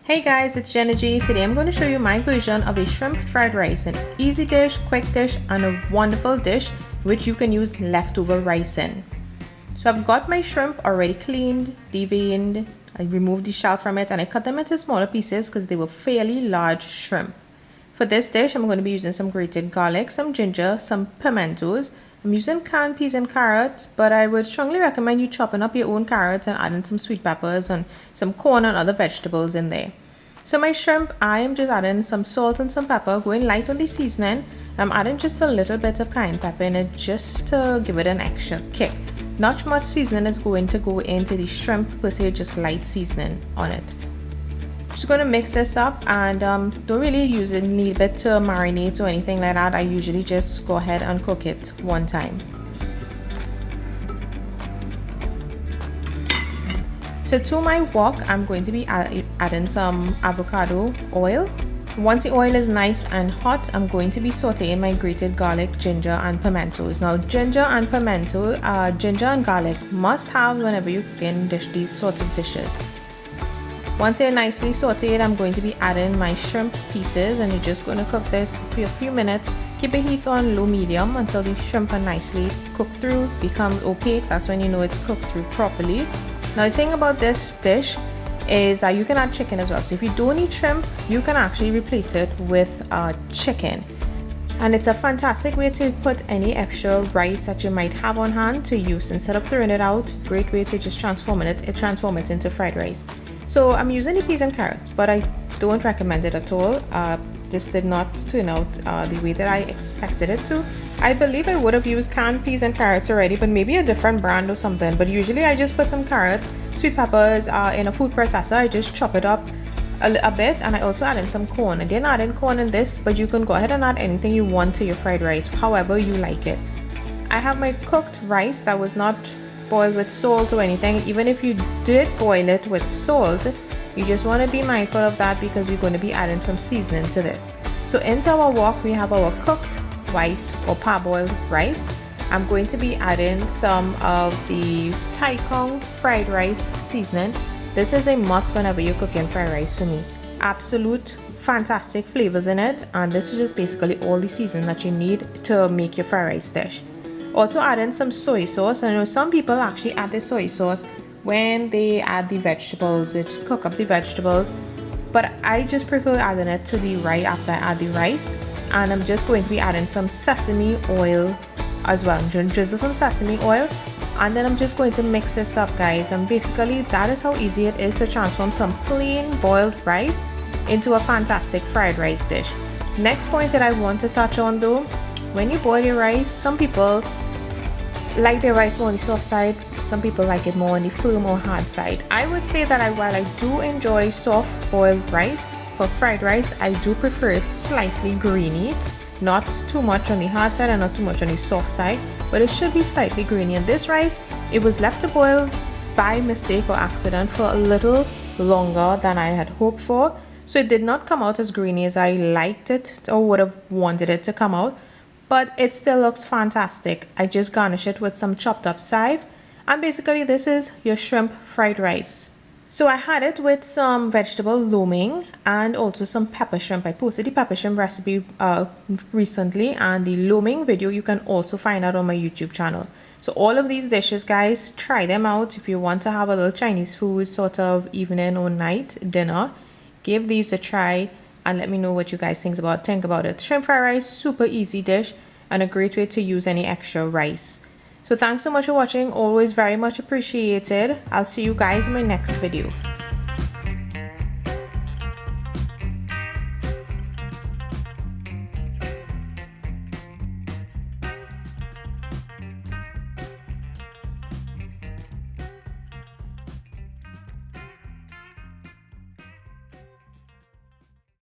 Hey guys, it's Jenna G. Today I'm going to show you my version of a shrimp fried rice, an easy dish, quick dish, and a wonderful dish which you can use leftover rice in. So I've got my shrimp already cleaned, deveined, I removed the shell from it, and I cut them into smaller pieces because they were fairly large shrimp. For this dish, I'm going to be using some grated garlic, some ginger, some pimentos. I'm using canned peas and carrots, but I would strongly recommend you chopping up your own carrots and adding some sweet peppers and some corn and other vegetables in there. So my shrimp, I am just adding some salt and some pepper, going light on the seasoning. I'm adding just a little bit of cayenne pepper in it just to give it an extra kick. Not much seasoning is going to go into the shrimp per se, just light seasoning on it. Just going to mix this up and don't really leave it to marinate or anything like that. I usually just go ahead and cook it one time. So to my wok, I'm going to be adding some avocado oil. Once the oil is nice and hot, I'm going to be sauteing my grated garlic, ginger, and pimentos. Now, ginger and garlic must have whenever you cook in these sorts of dishes. Once they're nicely sauteed, I'm going to be adding my shrimp pieces, and you're just going to cook this for a few minutes. Keep the heat on low medium until the shrimp are nicely cooked through, becomes opaque. That's when you know it's cooked through properly. Now the thing about this dish is that you can add chicken as well. So if you don't eat shrimp, you can actually replace it with chicken. And it's a fantastic way to put any extra rice that you might have on hand to use instead of throwing it out. Great way to just transform it into fried rice. So I'm using the peas and carrots, but I don't recommend it at all. This did not turn out the way that I expected it to. I believe I would have used canned peas and carrots already, but maybe a different brand or something. But usually I just put some carrots, sweet peppers in a food processor. I just chop it up a bit, and I also add in some corn. I didn't add in corn in this, but you can go ahead and add anything you want to your fried rice, however you like it. I have my cooked rice that was not boiled with salt or anything. Even if you did boil it with salt, you just want to be mindful of that because we're going to be adding some seasoning to this. So into our wok, we have our cooked white or parboiled rice. I'm going to be adding some of the Tai Kong fried rice seasoning. This is a must whenever you're cooking fried rice for me. Absolute fantastic flavors in it, and this is just basically all the seasoning that you need to make your fried rice dish. Also add in some soy sauce. I know some people actually add the soy sauce when they add the vegetables, to cook up the vegetables, but I just prefer adding it to the right after I add the rice. And I'm just going to be adding some sesame oil as well. I'm going to drizzle some sesame oil, and then I'm just going to mix this up, guys. And basically that is how easy it is to transform some plain boiled rice into a fantastic fried rice dish. Next point that I want to touch on though, when you boil your rice, some people like their rice more on the soft side, some people like it more on the firm or hard side. I would say that while I do enjoy soft boiled rice for fried rice, I do prefer it slightly grainy, not too much on the hard side and not too much on the soft side, but it should be slightly grainy. And this rice, it was left to boil by mistake or accident for a little longer than I had hoped for, so it did not come out as grainy as I liked it or would have wanted it to come out. But it still looks fantastic. I just garnish it with some chopped up chive, and basically this is your shrimp fried rice. So I had it with some vegetable lo mein and also some pepper shrimp. I posted the pepper shrimp recipe recently, and the lo mein video you can also find out on my YouTube channel. So all of these dishes, guys, try them out if you want to have a little Chinese food sort of evening or night dinner. Give these a try and let me know what you guys think about it. Shrimp fried rice, super easy dish and a great way to use any extra rice. So thanks so much for watching, always very much appreciated. I'll see you guys in my next video.